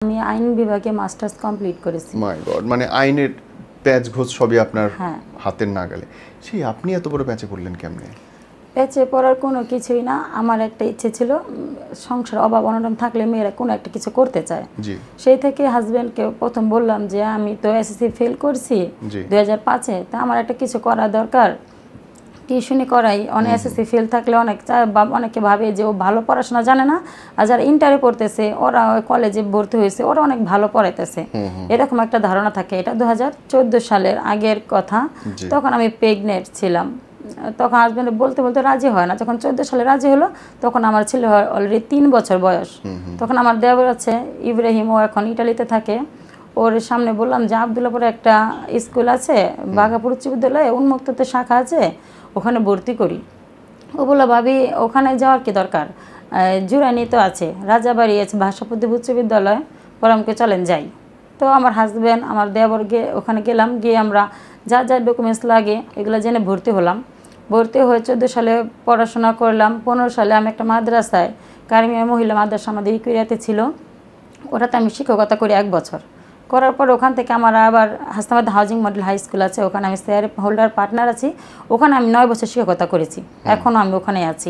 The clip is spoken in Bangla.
আমি আইন বিভাগে মাস্টার্স কমপ্লিট করেছি। মাই গড, মানে আইনের প্যাচ ঘোষ সবই আপনার হাতের নাগালে। সেই আপনি এত বড় প্যাচে পড়লেন কেমনে? প্যাচে পড়ার কোনো কিছুই না, আমার একটা ইচ্ছে ছিল সংসার অভাব অনটন থাকলে মেয়েরা কোনো একটা কিছু করতে চায়। সেই থেকে হাজব্যান্ডকে প্রথম বললাম যে আমি তো এসএসসি ফেল করছি 2005-এ, তা আমার একটা কিছু করা দরকার, টিউশনি করাই। অনেক এসএসসি ফেল থাকলে অনেকে ভাবে যে ও ভালো পড়াশোনা জানে না, আর যারা ইন্টারে পড়তেছে ওরা কলেজে ভর্তি হয়েছে ওরা অনেক ভালো পড়াইতেছে, এরকম একটা ধারণা থাকে। এটা 2014 সালের আগের কথা। তখন আমি প্রেগনেন্ট ছিলাম। তখন হাজব্যান্ড বলতে বলতে রাজি হয় না। যখন 14 সালে রাজি হলো তখন আমার ছিল অলরেডি 3 বছর বয়স। তখন আমার দেওর আছে ইব্রাহিম, ও এখন ইটালিতে থাকে। ওর সামনে বললাম যে আবদুল্লাপুরে একটা স্কুল আছে, বাঘাপুর উচ্চ বিদ্যালয়ে উন্মুক্ততে শাখা আছে, ওখানে ভর্তি করি। ও বললো ভাবি ওখানে যাওয়ার কি দরকার, জুরানি তো আছে, রাজাবাড়ি আছে ভাষাপ্রদীপ উচ্চ বিদ্যালয়, পরে আমাকে চলেন যাই। তো আমার হাজব্যান্ড আমার দেবর গিয়ে ওখানে গেলাম, গিয়ে আমরা যা যা ডকুমেন্টস লাগে এগুলো জেনে ভর্তি হলাম। ভর্তি হয়ে 14 সালে পড়াশোনা করলাম। 15 সালে আমি একটা মাদ্রাসায়, কারিমিয়া মহিলা মাদ্রাসা আমাদের ইকুরিয়াতে ছিল, ওটাতে আমি শিক্ষকতা করি 1 বছর। করার পর ওখান থেকে আমার আবার Hasnabad housing model high school আছে, ওখানে আমি শেয়ার হোল্ডার পার্টনার আছি, ওখানে আমি 9 বছর শিক্ষকতা করেছি, এখনও আমি ওখানে আছি।